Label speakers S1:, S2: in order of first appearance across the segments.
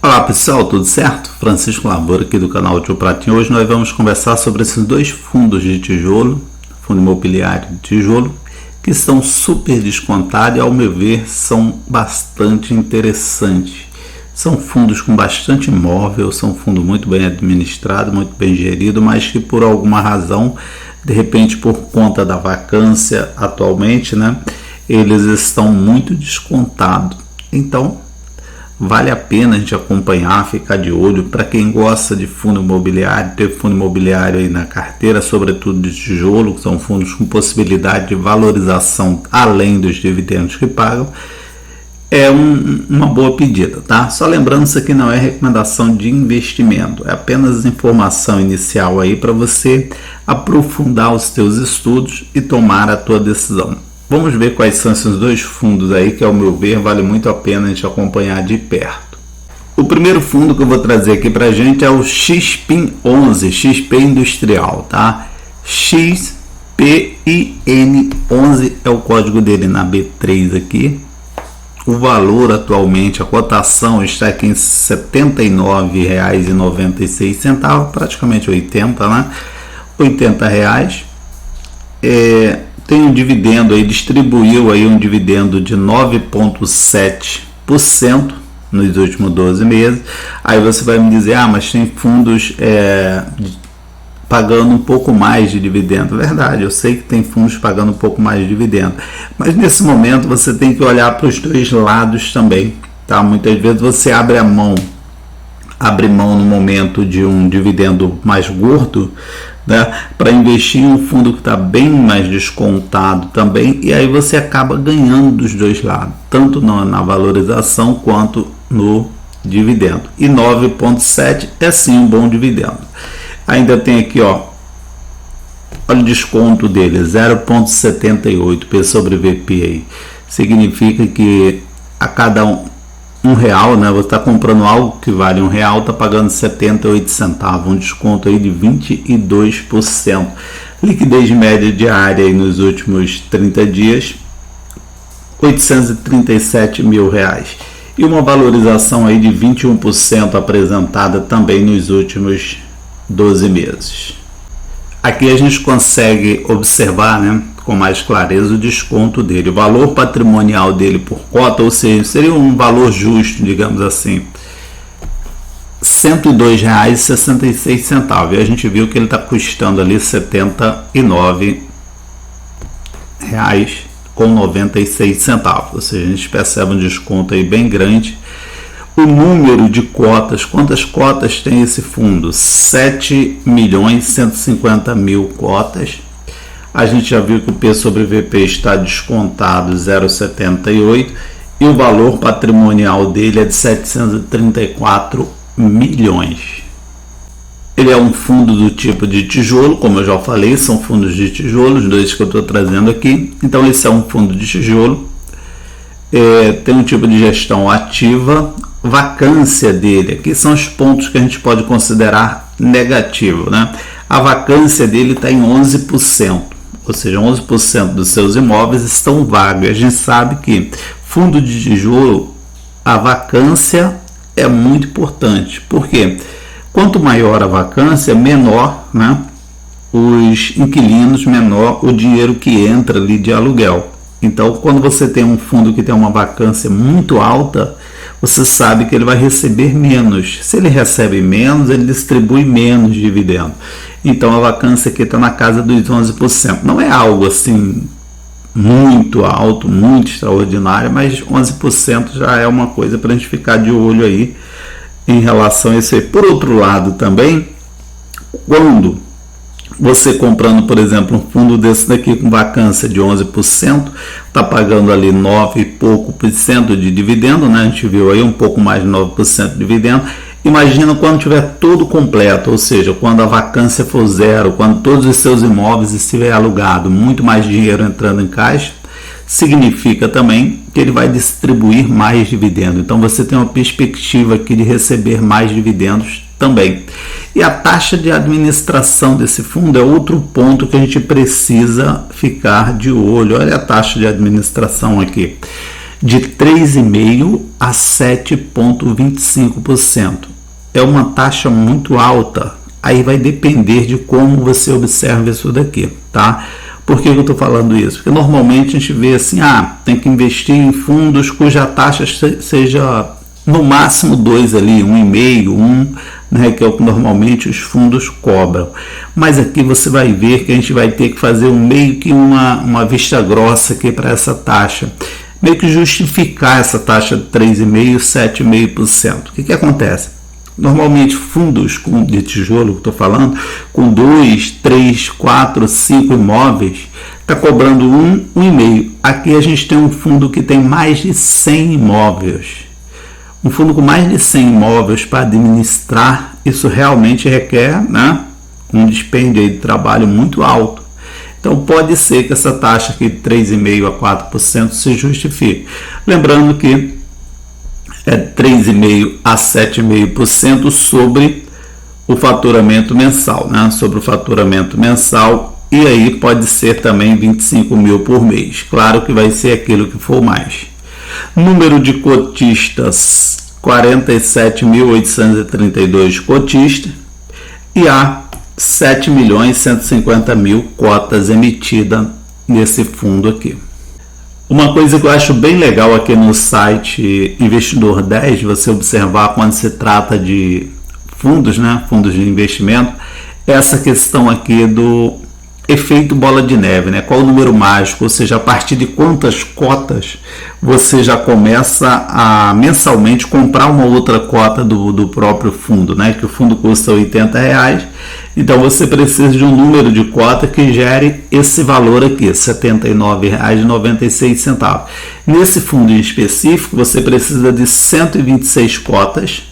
S1: Olá pessoal, tudo certo? Francisco Labor aqui do canal Tio Pratinho. Hoje nós vamos conversar sobre esses dois fundos de tijolo, fundo imobiliário de tijolo, que estão super descontados e ao meu ver são bastante interessantes. São fundos com bastante imóvel, são fundos muito bem administrados, muito bem geridos, mas que por alguma razão, de repente por conta da vacância atualmente, eles estão muito descontados. Então vale a pena a gente acompanhar, ficar de olho. Para quem gosta de fundo imobiliário, ter fundo imobiliário aí na carteira, sobretudo de tijolo, que são fundos com possibilidade de valorização além dos dividendos que pagam, é uma boa pedida, tá? Só lembrando, isso aqui não é recomendação de investimento, é apenas informação inicial aí para você aprofundar os teus estudos e tomar a tua decisão. Vamos ver quais são esses dois fundos aí que, ao meu ver, vale muito a pena a gente acompanhar de perto. O primeiro fundo que eu vou trazer aqui pra gente é o XPIN11, XP Industrial, tá? XPIN11 é o código dele na B3 aqui. O valor atualmente, a cotação está aqui em R$ 79,96, praticamente 80, né? R$80. Tem um dividendo aí, distribuiu aí um dividendo de 9,7% nos últimos 12 meses. Aí você vai me dizer, mas tem fundos pagando um pouco mais de dividendo. Verdade, eu sei que tem fundos pagando um pouco mais de dividendo, mas nesse momento você tem que olhar para os dois lados também, tá? Muitas vezes você abre mão no momento de um dividendo mais gordo, para investir em um fundo que está bem mais descontado também, e aí você acaba ganhando dos dois lados, tanto na valorização quanto no dividendo. E 9,7 é sim um bom dividendo. Ainda tem aqui, olha o desconto dele, 0,78 P sobre VP aí. Significa que a cada um real, você está comprando algo que vale R$1, está pagando 78 centavos, um desconto aí de 22%. Liquidez média diária aí nos últimos 30 dias, R$837 mil. E uma valorização aí de 21% apresentada também nos últimos 12 meses. Aqui a gente consegue observar, com mais clareza o desconto dele, o valor patrimonial dele por cota, ou seja, seria um valor justo, digamos assim, R$ 102,66, e a gente viu que ele está custando ali R$ 79,96, ou seja, a gente percebe um desconto aí bem grande. O número de cotas, quantas cotas tem esse fundo? 7.150.000 cotas. A gente já viu que o P sobre VP está descontado 0,78 e o valor patrimonial dele é de 734 milhões. Ele é um fundo do tipo de tijolo, como eu já falei, são fundos de tijolo, os dois que eu estou trazendo aqui. Então esse é um fundo de tijolo, tem um tipo de gestão ativa. Vacância dele, aqui são os pontos que a gente pode considerar negativo, A vacância dele está em 11%, ou seja, 11% dos seus imóveis estão vagos. A gente sabe que fundo de tijolo, a vacância é muito importante, porque quanto maior a vacância, menor, os inquilinos, menor o dinheiro que entra ali de aluguel. Então, quando você tem um fundo que tem uma vacância muito alta, você sabe que ele vai receber menos. Se ele recebe menos, ele distribui menos dividendo. Então a vacância aqui está na casa dos 11%. Não é algo assim muito alto, muito extraordinário, mas 11% já é uma coisa para a gente ficar de olho aí em relação a isso aí. Por outro lado também, quando você comprando, por exemplo, um fundo desse daqui com vacância de 11%, está pagando ali 9 e pouco por cento de dividendo, A gente viu aí um pouco mais de 9% de dividendo. Imagina quando tiver tudo completo, ou seja, quando a vacância for zero, quando todos os seus imóveis estiverem alugados, muito mais dinheiro entrando em caixa, significa também que ele vai distribuir mais dividendo. Então você tem uma perspectiva aqui de receber mais dividendos também. E a taxa de administração desse fundo é outro ponto que a gente precisa ficar de olho. Olha a taxa de administração aqui. de 3,5% a 7,25%. É uma taxa muito alta, aí vai depender de como você observa isso daqui, tá? Por que eu estou falando isso? Porque normalmente a gente vê assim, tem que investir em fundos cuja taxa seja no máximo 2 ali, 1,5%, né, que é o que normalmente os fundos cobram. Mas aqui você vai ver que a gente vai ter que fazer meio que uma vista grossa aqui para essa taxa. Meio que justificar essa taxa de 3,5%, 7,5%. O que acontece? Normalmente fundos de tijolo, que estou falando, com 2, 3, 4, 5 imóveis, está cobrando 1,5%. Aqui a gente tem um fundo que tem mais de 100 imóveis. Um fundo com mais de 100 imóveis para administrar, isso realmente requer, né, um dispêndio de trabalho muito alto. Então pode ser que essa taxa aqui de 3,5% a 4% se justifique. Lembrando que é 3,5% a 7,5% sobre o faturamento mensal, né? Sobre o faturamento mensal, e aí pode ser também 25 mil por mês. Claro que vai ser aquilo que for mais. Número de cotistas, 47.832 cotistas, e há 7.150.000 cotas emitidas nesse fundo aqui. Uma coisa que eu acho bem legal aqui no site Investidor 10, você observar quando se trata de fundos, né, fundos de investimento, é essa questão aqui do efeito bola de neve, né? Qual o número mágico, ou seja, a partir de quantas cotas você já começa a mensalmente comprar uma outra cota do próprio fundo, né? Que o fundo custa R$80, então você precisa de um número de cota que gere esse valor aqui, R$ 79,96. Nesse fundo em específico, você precisa de 126 cotas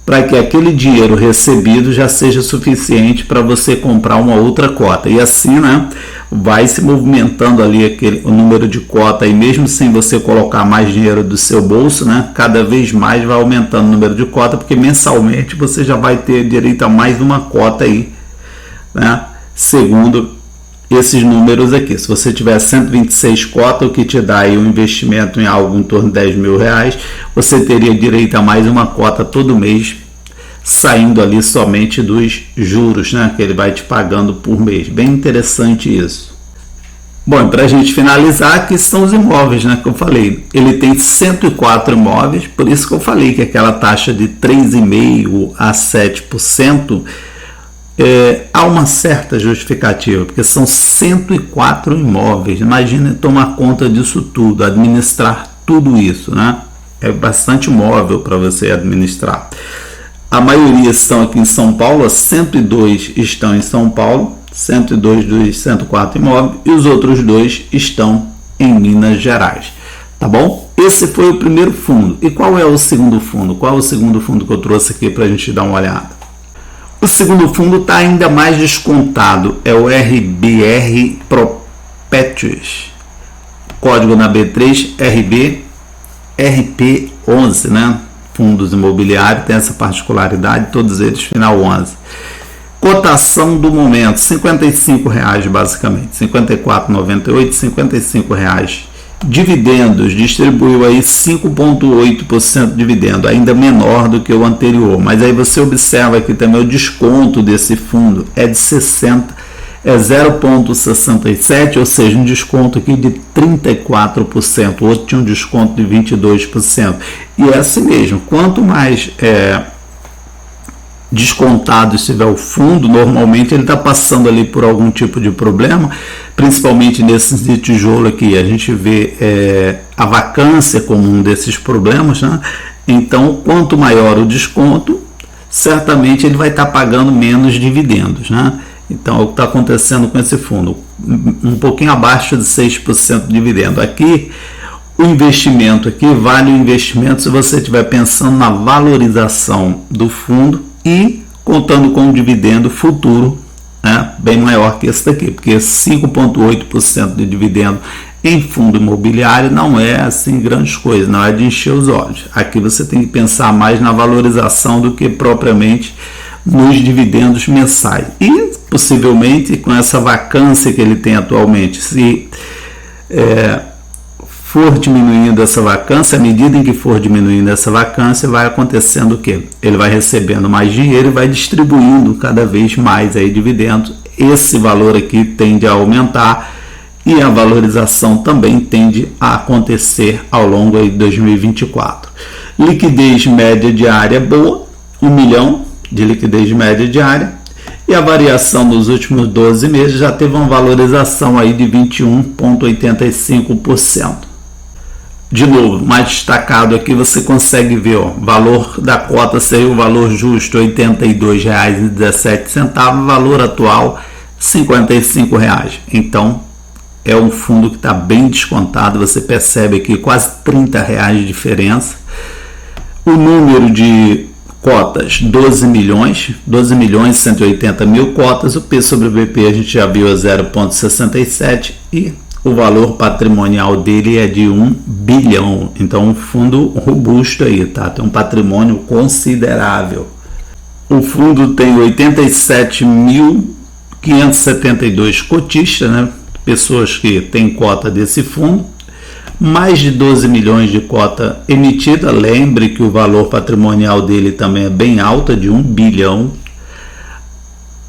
S1: para que aquele dinheiro recebido já seja suficiente para você comprar uma outra cota. E assim, né, vai se movimentando ali o número de cota, e mesmo sem você colocar mais dinheiro do seu bolso, né, cada vez mais vai aumentando o número de cota, porque mensalmente você já vai ter direito a mais de uma cota aí, né, segundo esses números aqui. Se você tiver 126 cotas, o que te dá aí um investimento em algo em torno de R$10 mil, você teria direito a mais uma cota todo mês, saindo ali somente dos juros, né, que ele vai te pagando por mês. Bem interessante isso. Bom, para a gente finalizar, aqui são os imóveis, né, que eu falei. Ele tem 104 imóveis, por isso que eu falei que aquela taxa de 3,5% a 7%, há uma certa justificativa, porque são 104 imóveis. Imagina tomar conta disso tudo, administrar tudo isso, né? É bastante imóvel para você administrar. A maioria estão aqui em São Paulo, 102 estão em São Paulo, 102 dos 104 imóveis, e os outros 2 estão em Minas Gerais. Tá bom? Esse foi o primeiro fundo. E qual é o segundo fundo? Qual é o segundo fundo que eu trouxe aqui para a gente dar uma olhada? O segundo fundo está ainda mais descontado, é o RBR Propétios, código na B3 RP11, né? Fundos imobiliários tem essa particularidade, todos eles final 11. Cotação do momento, R$55 basicamente, R$ 54,98, R$ 55. Dividendos, distribuiu aí 5,8% de dividendo, ainda menor do que o anterior, mas aí você observa aqui também o desconto desse fundo é de 0,67, ou seja, um desconto aqui de 34%, o outro tinha um desconto de 22%, e é assim mesmo, quanto mais descontado estiver o fundo, normalmente ele está passando ali por algum tipo de problema, principalmente nesses de tijolo aqui, a gente vê a vacância como um desses problemas, né? Então, quanto maior o desconto, certamente ele vai estar pagando menos dividendos, né? Então, é o que está acontecendo com esse fundo, um pouquinho abaixo de 6% de dividendo. Aqui, o investimento aqui vale o investimento se você estiver pensando na valorização do fundo e contando com um dividendo futuro, né, bem maior que esse daqui, porque 5,8% de dividendo em fundo imobiliário não é assim grandes coisas, não é de encher os olhos. Aqui você tem que pensar mais na valorização do que propriamente nos dividendos mensais. E possivelmente com essa vacância que ele tem atualmente, se for diminuindo essa vacância, à medida em que for diminuindo essa vacância, vai acontecendo o quê? Ele vai recebendo mais dinheiro e vai distribuindo cada vez mais aí dividendos. Esse valor aqui tende a aumentar e a valorização também tende a acontecer ao longo aí de 2024. Liquidez média diária boa, 1 milhão de liquidez média diária, e a variação nos últimos 12 meses já teve uma valorização aí de 21,85%. De novo, mais destacado aqui, você consegue ver, ó, valor da cota seria o valor justo R$ 82,17, valor atual R$ 55,00. Então, é um fundo que está bem descontado, você percebe aqui quase R$ 30,00 de diferença. O número de cotas, 12 milhões e 180 mil cotas, o P sobre BP a gente já viu a 0,67 e o valor patrimonial dele é de 1 bilhão, então um fundo robusto aí, tá? Tem um patrimônio considerável. O fundo tem 87.572 cotistas, né? Pessoas que têm cota desse fundo, mais de 12 milhões de cota emitida. Lembre que o valor patrimonial dele também é bem alto, de 1 bilhão.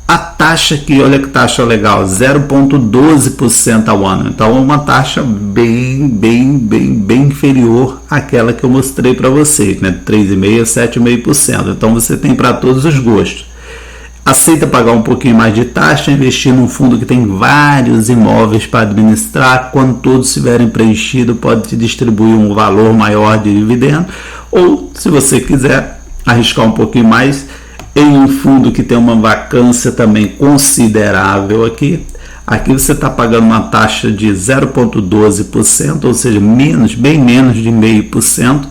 S1: A taxa aqui, olha que taxa legal, 0,12% ao ano. Então é uma taxa bem inferior àquela que eu mostrei para vocês, né? 3,5% a 7,5%. Então você tem para todos os gostos. Aceita pagar um pouquinho mais de taxa, investir num fundo que tem vários imóveis para administrar. Quando todos estiverem preenchidos, pode te distribuir um valor maior de dividendo. Ou, se você quiser arriscar um pouquinho mais, em um fundo que tem uma vacância também considerável aqui. Aqui você está pagando uma taxa de 0,12%, ou seja, bem menos de 0,5%.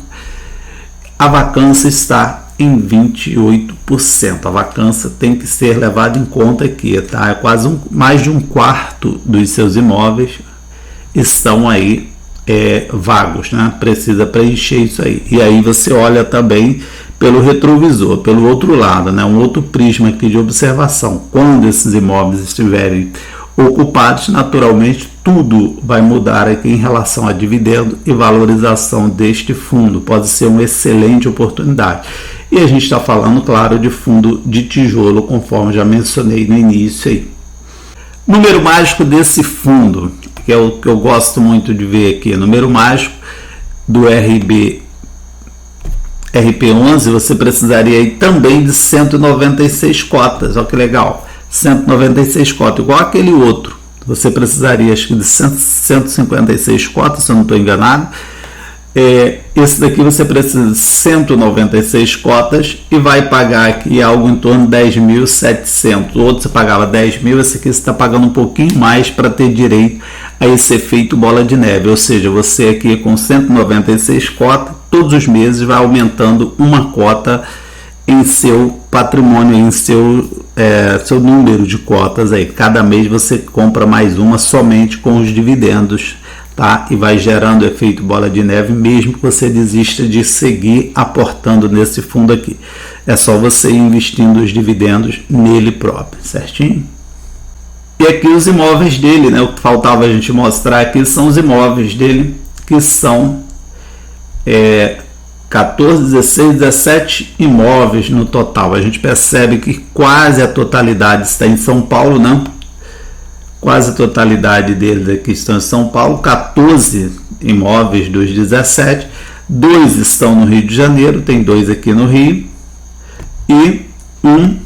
S1: A vacância está em 28%. A vacância tem que ser levada em conta aqui, tá? É quase mais de um quarto dos seus imóveis estão aí vagos, né? Precisa preencher isso aí. E aí você olha também pelo retrovisor, pelo outro lado, né? Um outro prisma aqui de observação. Quando esses imóveis estiverem ocupados, naturalmente tudo vai mudar aqui em relação a dividendo e valorização deste fundo. Pode ser uma excelente oportunidade. E a gente está falando, claro, de fundo de tijolo, conforme já mencionei no início aí. Número mágico desse fundo, que é o que eu gosto muito de ver aqui, número mágico do RP11, você precisaria aí também de 196 cotas. Olha que legal, 196 cotas, igual aquele outro. Você precisaria, acho que de 156 cotas, se eu não estou enganado. Esse daqui você precisa de 196 cotas e vai pagar aqui algo em torno de 10.700. O outro você pagava 10 mil, esse aqui você está pagando um pouquinho mais para ter direito a esse efeito bola de neve. Ou seja, você aqui com 196 cotas, todos os meses vai aumentando uma cota em seu patrimônio, em seu número de cotas aí. Cada mês você compra mais uma somente com os dividendos, tá? E vai gerando efeito bola de neve, mesmo que você desista de seguir aportando nesse fundo aqui. É só você ir investindo os dividendos nele próprio, certinho? E aqui os imóveis dele, né? O que faltava a gente mostrar aqui são os imóveis dele, que são 14, 16, 17 imóveis no total. A gente percebe que quase a totalidade está em São Paulo, né? Quase a totalidade deles aqui estão em São Paulo, 14 imóveis dos 17, 2 estão no Rio de Janeiro, tem 2 aqui no Rio e 1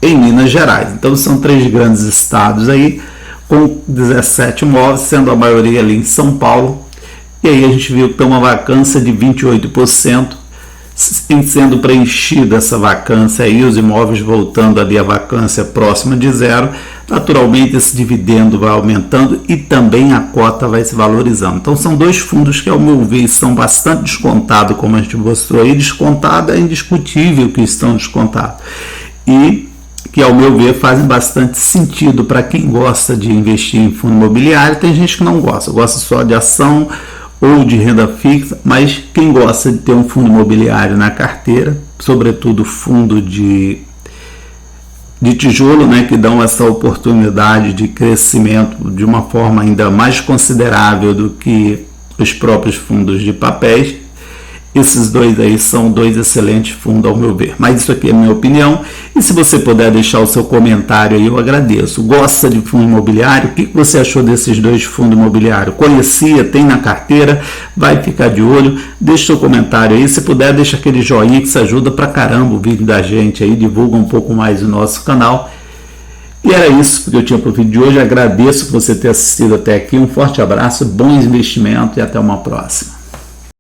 S1: em Minas Gerais. Então são 3 grandes estados aí, com 17 imóveis, sendo a maioria ali em São Paulo. E aí a gente viu que tem uma vacância de 28%, sendo preenchida essa vacância aí, os imóveis voltando ali a vacância próxima de zero, naturalmente esse dividendo vai aumentando e também a cota vai se valorizando. Então são 2 fundos que, ao meu ver, são bastante descontados, como a gente mostrou aí. Descontado é indiscutível que estão descontados e que, ao meu ver, fazem bastante sentido para quem gosta de investir em fundo imobiliário. Tem gente que não gosta só de ação ou de renda fixa, mas quem gosta de ter um fundo imobiliário na carteira, sobretudo fundo de tijolo, né, que dão essa oportunidade de crescimento de uma forma ainda mais considerável do que os próprios fundos de papéis. Esses dois aí são dois excelentes fundos ao meu ver, mas isso aqui é a minha opinião, e se você puder deixar o seu comentário aí, eu agradeço. Gosta de fundo imobiliário? O que você achou desses dois fundos imobiliários? Conhecia? Tem na carteira? Vai ficar de olho? Deixa o seu comentário aí, se puder deixa aquele joinha que isso ajuda pra caramba o vídeo da gente aí, divulga um pouco mais o nosso canal. E era isso que eu tinha para o vídeo de hoje. Agradeço por você ter assistido até aqui, um forte abraço, bom investimento e até uma próxima.